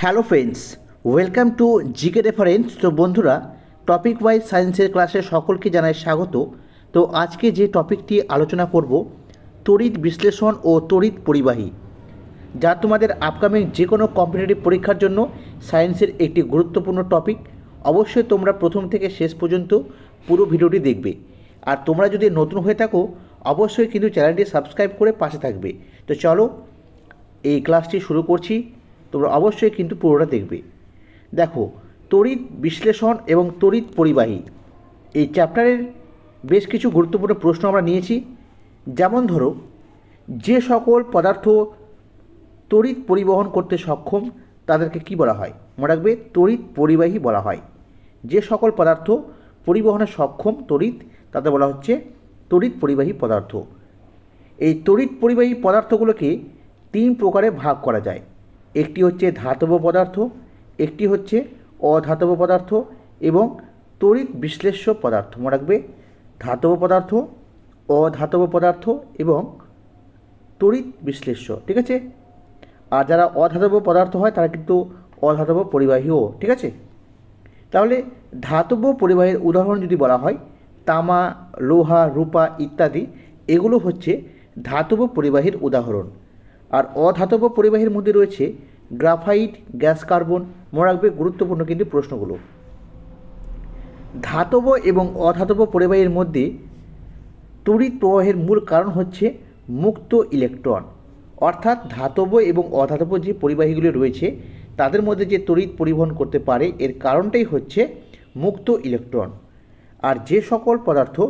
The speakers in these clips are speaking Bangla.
Hello friends, welcome to GK reference. তো বন্ধুরা, টপিক ওয়াইজ সায়েন্সের ক্লাসে সকলকে জানাই স্বাগত। তো আজকে যে টপিকটি আলোচনা করব, তড়িৎ বিশ্লেষণ ও তড়িৎ পরিবাহী, যা তোমাদের আপকামিং যে কোনো কম্পিটিটিভ পরীক্ষার জন্য সায়েন্সের একটি গুরুত্বপূর্ণ টপিক। অবশ্যই তোমরা প্রথম থেকে শেষ পর্যন্ত পুরো ভিডিওটি দেখবে। আর তোমরা যদি নতুন হয়ে থাকো, অবশ্যই কিন্তু চ্যানেলটি সাবস্ক্রাইব করে পাশে থাকবে। তো চলো এই ক্লাসটি শুরু করছি। তোমরা অবশ্যই কিন্তু পুরোটা দেখবে। দেখো, তড়িৎ বিশ্লেষণ এবং তড়িৎ পরিবাহী এই চ্যাপ্টারের বেশ কিছু গুরুত্বপূর্ণ প্রশ্ন আমরা নিয়েছি। যেমন ধরো, যে সকল পদার্থ তড়িৎ পরিবহন করতে সক্ষম তাদেরকে কি বলা হয়? মনে রাখবে, তড়িৎ পরিবাহী বলা হয়। যে সকল পদার্থ পরিবহনে সক্ষম তড়িৎ, তাদের বলা হচ্ছে তড়িৎ পরিবাহী পদার্থ। এই তড়িৎ পরিবাহী পদার্থগুলোকে তিন প্রকারে ভাগ করা যায়। একটি হচ্ছে ধাতব পদার্থ, একটি হচ্ছে অধাতব পদার্থ এবং তড়িৎ বিশ্লেষ্য পদার্থ। মনে রাখবে, ধাতব পদার্থ, অধাতব পদার্থ এবং তড়িৎ বিশ্লেষ্য। ঠিক আছে? আর যারা অধাতব পদার্থ হয় তারা কিন্তু অধাতব পরিবাহীও। ঠিক আছে? তাহলে ধাতব পরিবাহীর উদাহরণ যদি বলা হয়, তামা, লোহা, রূপা ইত্যাদি, এগুলো হচ্ছে ধাতব পরিবাহীর উদাহরণ। আর অধাতব পরিবাহীর মধ্যে রয়েছে গ্রাফাইট, গ্যাস কার্বন। মনে রাখবে, গুরুত্বপূর্ণ কিন্তু প্রশ্নগুলো। ধাতব এবং অধাতব পরিবাহীর মধ্যে তড়িৎ প্রবাহের মূল কারণ হচ্ছে মুক্ত ইলেকট্রন। অর্থাৎ ধাতব এবং অধাতব যে পরিবাহীগুলি রয়েছে তাদের মধ্যে যে তড়িৎ পরিবহন করতে পারে, এর কারণটাই হচ্ছে মুক্ত ইলেকট্রন। আর যে সকল পদার্থ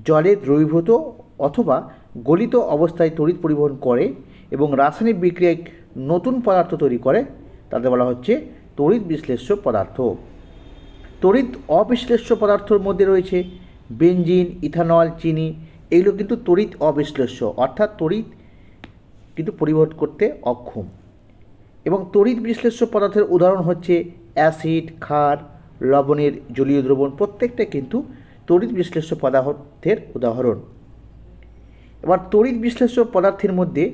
জলে দ্রবীভূত অথবা গলিত অবস্থায় তড়িৎ পরিবহন করে এবং রাসায়নিক বিক্রিয়ায় নতুন পদার্থ তৈরি করে, তাদের বলা হচ্ছে তড়িৎ বিশ্লেষ্য পদার্থ। তড়িৎ অবিশ্লেষ্য পদার্থের মধ্যে রয়েছে বেনজিন, ইথানল, চিনি। এগুলো কিন্তু তড়িৎ অবিশ্লেষ্য, অর্থাৎ তড়িৎ কিন্তু পরিবহন করতে অক্ষম। এবং তড়িৎ বিশ্লেষ্য পদার্থের উদাহরণ হচ্ছে অ্যাসিড, ক্ষার, লবণের জলীয় দ্রবণ। প্রত্যেকটা কিন্তু তড়িৎ বিশ্লেষ্য পদার্থের উদাহরণ। এবার তড়িৎ বিশ্লেষ্য পদার্থের মধ্যে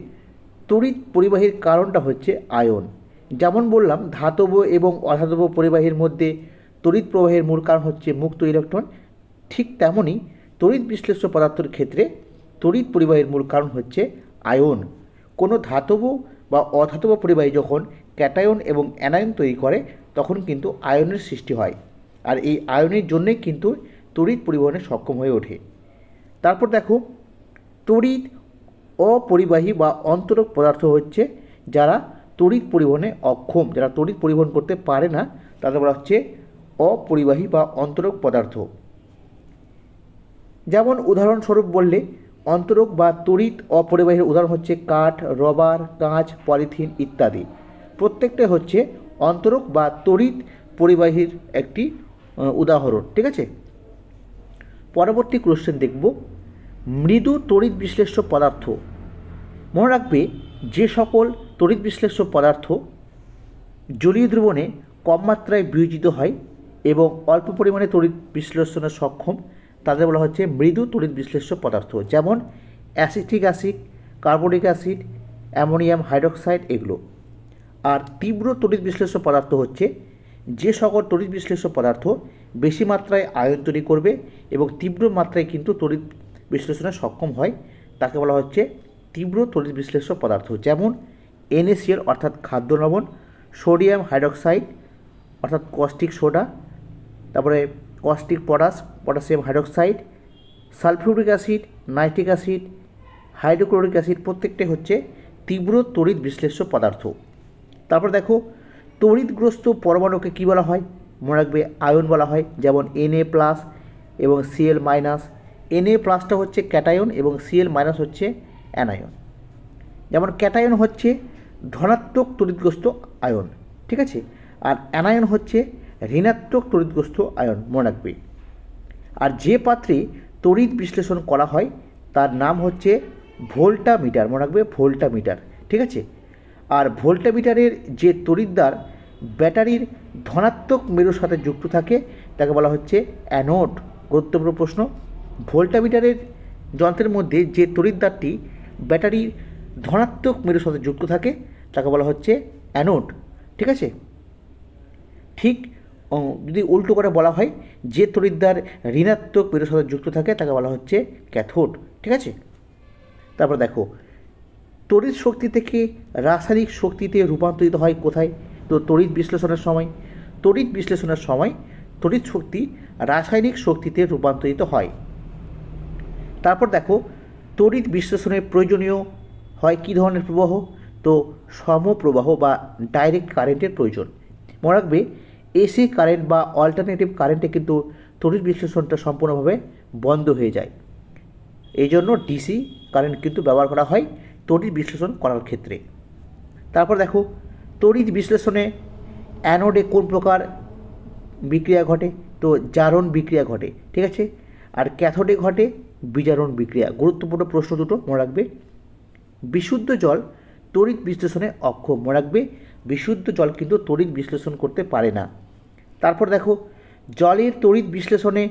তড়িৎ পরিবাহীর কারণটা হচ্ছে আয়ন। যেমন বললাম, ধাতব এবং অধাতব পরিবাহীর মধ্যে তড়িৎ প্রবাহের মূল কারণ হচ্ছে মুক্ত ইলেকট্রন। ঠিক তেমনই তড়িৎ বিশ্লেষ্য পদার্থের ক্ষেত্রে তড়িৎ পরিবাহীর মূল কারণ হচ্ছে আয়ন। কোনো ধাতব বা অধাতব পরিবাহী যখন ক্যাটায়ন এবং অ্যানায়ন তৈরি করে, তখন কিন্তু আয়নের সৃষ্টি হয়। আর এই আয়নের জন্যই কিন্তু তড়িৎ পরিবহনে সক্ষম হয়ে ওঠে। তারপর দেখো, তড়িৎ অপরিবাহী বা অন্তরক পদার্থ হচ্ছে যারা তড়িৎ পরিবহনে অক্ষম, যারা তড়িৎ পরিবহন করতে পারে না, তাদের বলা হচ্ছে অপরিবাহী বা অন্তরক পদার্থ। যেমন উদাহরণস্বরূপ বললে, অন্তরক বা তড়িৎ অপরিবাহীর উদাহরণ হচ্ছে কাঠ, রবার, কাঁচ, পলিথিন ইত্যাদি। প্রত্যেকটাই হচ্ছে অন্তরক বা তড়িৎ পরিবাহীর একটি উদাহরণ। ঠিক আছে? পরবর্তী কোশ্চেন দেখব, মৃদু তড়িৎ বিশ্লেষ্য পদার্থ। মনে রাখবে, যে সকল তড়িৎ বিশ্লেষ্য পদার্থ জলীয় দ্রবণে কম মাত্রায় বিয়োজিত হয় এবং অল্প পরিমাণে তড়িৎ বিশ্লেষণে সক্ষম, তাদের বলা হচ্ছে মৃদু তড়িৎ বিশ্লেষ্য পদার্থ। যেমন acetic acid, carbonic acid, ammonium hydroxide এগুলো। আর তীব্র তড়িৎ বিশ্লেষ্য পদার্থ হচ্ছে যে সকল তড়িৎ বিশ্লেষ্য পদার্থ বেশি মাত্রায় আয়ন তৈরি করবে এবং তীব্র মাত্রায় কিন্তু তড়িৎ বিশ্লেষণে সক্ষম হয়, তাকে বলা হচ্ছে তীব্র তড়িৎ বিশ্লেষ্য পদার্থ। যেমন NaCl অর্থাৎ খাদ্য লবণ, সোডিয়াম হাইড্রক্সাইড অর্থাৎ কস্টিক সোডা, তারপরে caustic potassium hydroxide, sulphuric acid, nitric acid, hydrochloric acid, প্রত্যেকটাই হচ্ছে তীব্র তড়িৎ বিশ্লেষ্য পদার্থ। তারপর দেখো, তড়িৎগ্রস্ত পরমাণুকে কী বলা হয়? মনে রাখবে, আয়ন বলা হয়। যেমন Na+ এবং Cl-। Na+টা হচ্ছে ক্যাটায়ন এবং Cl- হচ্ছে অ্যানায়ন। যেমন ক্যাটায়ন হচ্ছে ধনাত্মক তড়িৎগ্রস্ত আয়ন। ঠিক আছে? আর অ্যানায়ন হচ্ছে ঋণাত্মক তড়িৎগ্রস্ত আয়ন। মনে রাখবে। আর যে পাত্রে তড়িৎ বিশ্লেষণ করা হয় তার নাম হচ্ছে ভোল্টামিটার। মনে রাখবে, ভোল্টামিটার। ঠিক আছে? আর ভোল্টামিটারের যে তড়িৎদ্বার ব্যাটারির ধনাত্মক মেরুর সাথে যুক্ত থাকে, তাকে বলা হচ্ছে অ্যানোড। গুরুত্বপূর্ণ প্রশ্ন। ভোল্টামিটারের যন্ত্রের মধ্যে যে তড়িৎদ্বারটি ব্যাটারির ধনাত্মক মেরুর সাথে যুক্ত থাকে, তাকে বলা হচ্ছে অ্যানোড। ঠিক আছে? ঠিক যদি উল্টো করে বলা হয়, যে তড়িৎদ্বার ঋণাত্মক মেরুর সাথে যুক্ত থাকে তাকে বলা হচ্ছে ক্যাথোড। ঠিক আছে, তারপর দেখো তড়িৎ শক্তি থেকে রাসায়নিক শক্তিতে রূপান্তরিত হয় কোথায়? তো তড়িৎ বিশ্লেষণের সময়। তড়িৎ বিশ্লেষণের সময় তড়িৎ শক্তি রাসায়নিক শক্তিতে রূপান্তরিত হয়। তারপর দেখো তড়িৎ বিশ্লেষণের প্রয়োজনীয় হয় কী ধরনের প্রবাহ? তো সমপ্রবাহ বা ডাইরেক্ট কারেন্টের প্রয়োজন। মনে রাখবে এসি কারেন্ট বা অল্টারনেটিভ কারেন্টে কিন্তু তড়িৎ বিশ্লেষণটা সম্পূর্ণভাবে বন্ধ হয়ে যায়। এই জন্য ডিসি কারেন্ট কিন্তু ব্যবহার করা হয় তড়িৎ বিশ্লেষণ করার ক্ষেত্রে। তারপর দেখো তড়িৎ বিশ্লেষণে অ্যানোডে কোন প্রকার বিক্রিয়া ঘটে? তো জারণ বিক্রিয়া ঘটে। ঠিক আছে, আর ক্যাথোডে ঘটে বিজারণ বিক্রিয়া। গুরুত্বপূর্ণ প্রশ্ন দুটো মনে রাখবে। বিশুদ্ধ জল তড়িৎ বিশ্লেষণে অক্ষম। মনে রাখবে বিশুদ্ধ জল কিন্তু তড়িৎ বিশ্লেষণ করতে পারে না। তারপর দেখো জলের তড়িৎ বিশ্লেষণে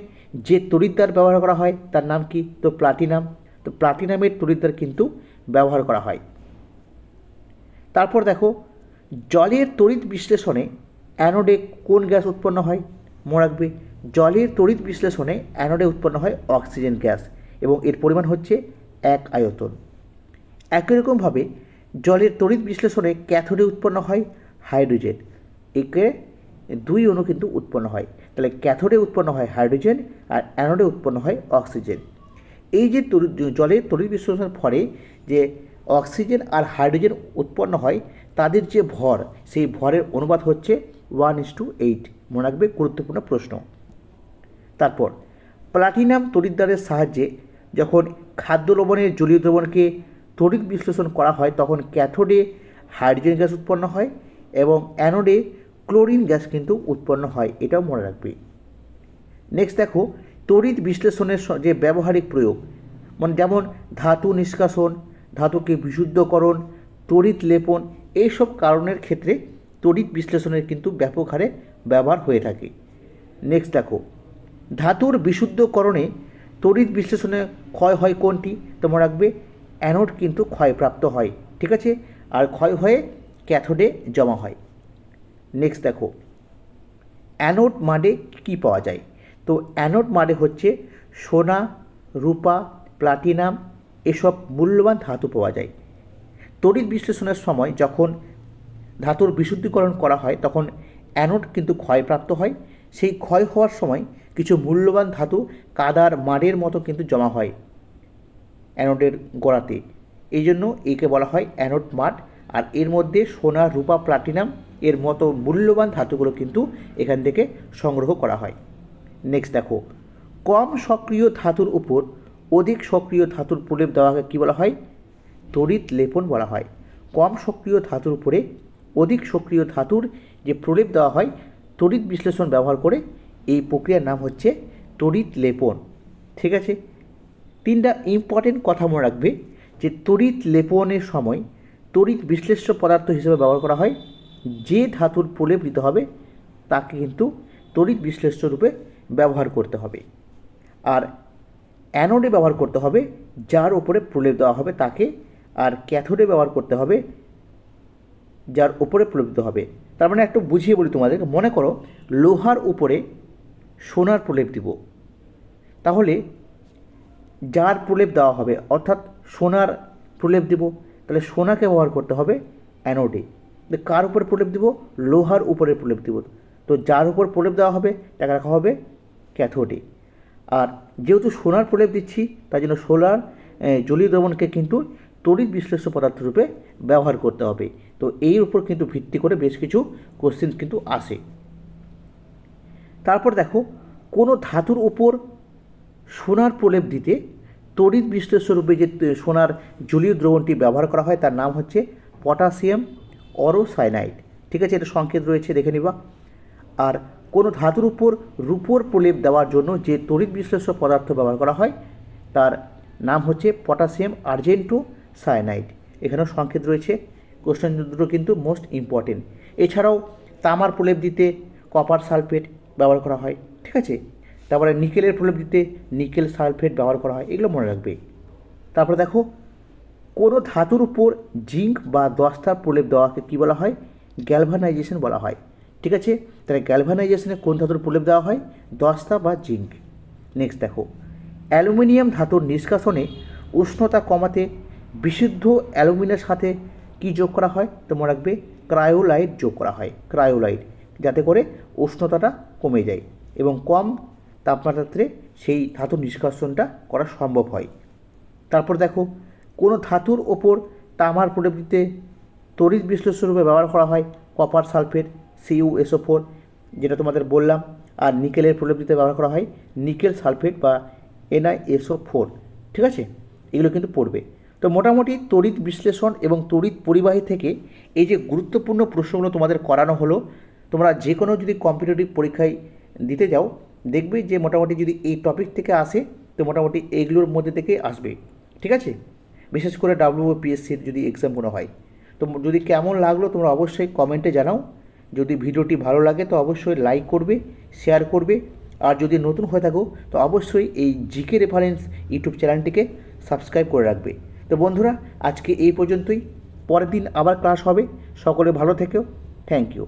যে তড়িৎদ্বার ব্যবহার করা হয় তার নাম কি? তো প্লাটিনাম। তো প্লাটিনামের তড়িৎদ্বার কিন্তু ব্যবহার করা হয়। তারপর দেখো জলের তড়িৎ বিশ্লেষণে অ্যানোডে কোন গ্যাস উৎপন্ন হয়? মনে রাখবে জলের তড়িৎ বিশ্লেষণে অ্যানোডে উৎপন্ন হয় অক্সিজেন গ্যাস এবং এর পরিমাণ হচ্ছে 1 আয়তন। একই রকমভাবে জলের তড়িৎ বিশ্লেষণে ক্যাথোডে উৎপন্ন হয় হাইড্রোজেন। একে 2 অণু কিন্তু উৎপন্ন হয়। তাহলে ক্যাথোডে উৎপন্ন হয় হাইড্রোজেন আর অ্যানোডে উৎপন্ন হয় অক্সিজেন। এই যে জলের তড়িৎ বিশ্লেষণের ফলে যে অক্সিজেন আর হাইড্রোজেন উৎপন্ন হয় তাদের যে ভর, সেই ভরের অনুপাত হচ্ছে 1:8। মনে রাখবে গুরুত্বপূর্ণ প্রশ্ন। তারপর প্লাটিনাম তড়িৎদ্বারের সাহায্যে যখন খাদ্য লবণের জলীয় দ্রবণকে তড়িৎ বিশ্লেষণ করা হয় তখন ক্যাথোডে হাইড্রোজেন গ্যাস উৎপন্ন হয় এবং অ্যানোডে ক্লোরিন গ্যাস কিন্তু উৎপন্ন হয়, এটাও মনে রাখবে। নেক্সট দেখো তড়িৎ বিশ্লেষণের যে ব্যবহারিক প্রয়োগ, মানে যেমন ধাতু নিষ্কাশন, ধাতুকে বিশুদ্ধকরণ, তড়িৎ লেপন, এইসব কারণের ক্ষেত্রে তড়িৎ বিশ্লেষণের কিন্তু ব্যাপক হারে ব্যবহার হয়ে থাকে। নেক্সট দেখো ধাতুর বিশুদ্ধকরণে তড়িৎ বিশ্লেষণে ক্ষয় হয় কোনটি? তো মনে রাখবে অ্যানোড কিন্তু ক্ষয়প্রাপ্ত হয়। ঠিক আছে, আর ক্ষয় হয়ে ক্যাথোডে জমা হয়। নেক্সট দেখো অ্যানোড মাডে কী পাওয়া যায়? তো অ্যানোড মাডে হচ্ছে সোনা, রূপা, প্লাটিনাম, এসব মূল্যবান ধাতু পাওয়া যায়। তড়িৎ বিশ্লেষণের সময় যখন ধাতুর বিশুদ্ধীকরণ করা হয় তখন অ্যানোড কিন্তু ক্ষয়প্রাপ্ত হয়। সেই ক্ষয় হওয়ার সময় কিছু মূল্যবান ধাতু কাদার মাডের মতো কিন্তু জমা হয় অ্যানোডের গোড়াতে। এই জন্য একে বলা হয় অ্যানোড মাড। আর এর মধ্যে সোনা, রূপা, প্লাটিনাম এর মতো মূল্যবান ধাতুগুলো কিন্তু এখান থেকে সংগ্রহ করা হয়। নেক্সট দেখো কম সক্রিয় ধাতুর উপর অধিক সক্রিয় ধাতুর প্রলেপ দেওয়াকে কী বলা হয়? তড়িৎ লেপন বলা হয়। কম সক্রিয় ধাতুর উপরে অধিক সক্রিয় ধাতুর যে প্রলেপ দেওয়া হয় তড়িৎ বিশ্লেষণ ব্যবহার করে, এই প্রক্রিয়ার নাম হচ্ছে তড়িৎ লেপন। ঠিক আছে, 3টা ইম্পর্টেন্ট কথা মনে রাখবে যে তড়িৎ লেপনের সময় তড়িৎ বিশ্লেষ্য পদার্থ হিসেবে ব্যবহার করা হয় যে ধাতুর প্রলেপ দিতে হবে তাকে কিন্তু তড়িৎ বিশ্লেষ্য রূপে ব্যবহার করতে হবে। আর অ্যানোডে ব্যবহার করতে হবে যার উপরে প্রলেপ দেওয়া হবে তাকে, আর ক্যাথোডে ব্যবহার করতে হবে যার উপরে প্রলেপ দিতে হবে। তার মানে একটু বুঝিয়ে বলি তোমাদের, মনে করো লোহার উপরে সোনার প্রলেপ দিব, তাহলে যার প্রলেপ দেওয়া হবে অর্থাৎ সোনার প্রলেপ দিব, তাহলে সোনাকে ব্যবহার করতে হবে অ্যানোডে। কার উপরে প্রলেপ দিব? লোহার উপরে প্রলেপ দিব, তো যার উপর প্রলেপ দেওয়া হবে তাকে রাখা হবে ক্যাথোডে। আর যেহেতু সোনার প্রলেপ দিচ্ছি তার জন্য সোনার জলীয় দ্রবণকে কিন্তু তড়িৎ বিশ্লেষ্য পদার্থ রূপে ব্যবহার করতে হবে। তো এর উপর কিন্তু ভিত্তি করে বেশ কিছু কোশ্চেন কিন্তু আসে। তারপর দেখো কোনো ধাতুর উপর সোনার প্রলেপ দিতে তড়িৎ বিশ্লেষ্য রূপে যে সোনার জলীয় দ্রবণটি ব্যবহার করা হয় তার নাম হচ্ছে পটাশিয়াম অরোসায়ানাইড। ঠিক আছে, এটা সংকেত রয়েছে, দেখে নিবা। আর কোনো ধাতুর উপর রূপোর প্রলেপ দেওয়ার জন্য যে তড়িৎ বিশ্লেষ্য পদার্থ ব্যবহার করা হয় তার নাম হচ্ছে পটাশিয়াম আর্জেন্টো সায়ানাইড। এখানেও সংকেত রয়েছে। কোশ্চেন দুটো কিন্তু মোস্ট ইম্পর্টেন্ট। এছাড়াও তামার প্রলেপ দিতে কপার সালফেট ব্যবহার করা হয়। ঠিক আছে, তারপরে নিকেলের প্রলেপ দিতে নিকেল সালফেট ব্যবহার করা হয়, এগুলো মনে রাখবে। তারপরে দেখো কোনো ধাতুর উপর জিঙ্ক বা দস্তার প্রলেপ দেওয়াকে কী বলা হয়? গ্যালভানাইজেশন বলা হয়। ঠিক আছে, তাহলে গ্যালভানাইজেশনে কোন ধাতুর প্রলেপ দেওয়া হয়? দস্তা বা জিঙ্ক। নেক্সট দেখো, অ্যালুমিনিয়াম ধাতুর নিষ্কাশনে উষ্ণতা কমাতে বিশুদ্ধ অ্যালুমিনিয়ামের সাথে কি যোগ করা হয়? তোমরা রাখবে ক্রায়োলাইট যোগ করা হয়, ক্রায়োলাইট, যাতে করে উষ্ণতাটা কমে যায় এবং কম তাপমাত্রাতে সেই ধাতুর নিষ্কাশনটা করা সম্ভব হয়। তারপর দেখো, কোনো ধাতুর ওপর তামার প্রলেপ দিতে তড়িৎ বিশ্লেষণ রূপে ব্যবহার করা হয় কপার সালফেট CuSO4, যেটা তোমাদের বললাম। আর নিকেলের প্রলেপ দিতে ব্যবহার করা হয় নিকেল সালফেট বা NiSO4। ঠিক আছে, এগুলো কিন্তু পড়বে। তো মোটামুটি তড়িৎ বিশ্লেষণ এবং তড়িৎ পরিবাহী থেকে এই যে গুরুত্বপূর্ণ প্রশ্নগুলো তোমাদের করানো হলো, তোমরা যে কোনো যদি কম্পিটিটিভ পরীক্ষায় দিতে যাও দেখবে যে মোটামুটি যদি এই টপিক থেকে আসে তো মোটামুটি এইগুলোর মধ্যে থেকে আসবে। ঠিক আছে, বিশেষ করে WPSCর যদি এক্সামগুলো হয়। তো যদি কেমন লাগলো তোমরা অবশ্যই কমেন্টে জানাও। যদি ভিডিওটি ভালো লাগে তো অবশ্যই লাইক করবে, শেয়ার করবে, আর যদি নতুন হয়ে থাকো তো অবশ্যই এই জিকে রেফারেন্স ইউটিউব চ্যানেলটিকে সাবস্ক্রাইব করে রাখবে। তো বন্ধুরা, আজকে এই পর্যন্তই, পরের দিন আবার ক্লাস হবে। সকলে ভালো থেকো, থ্যাংক ইউ।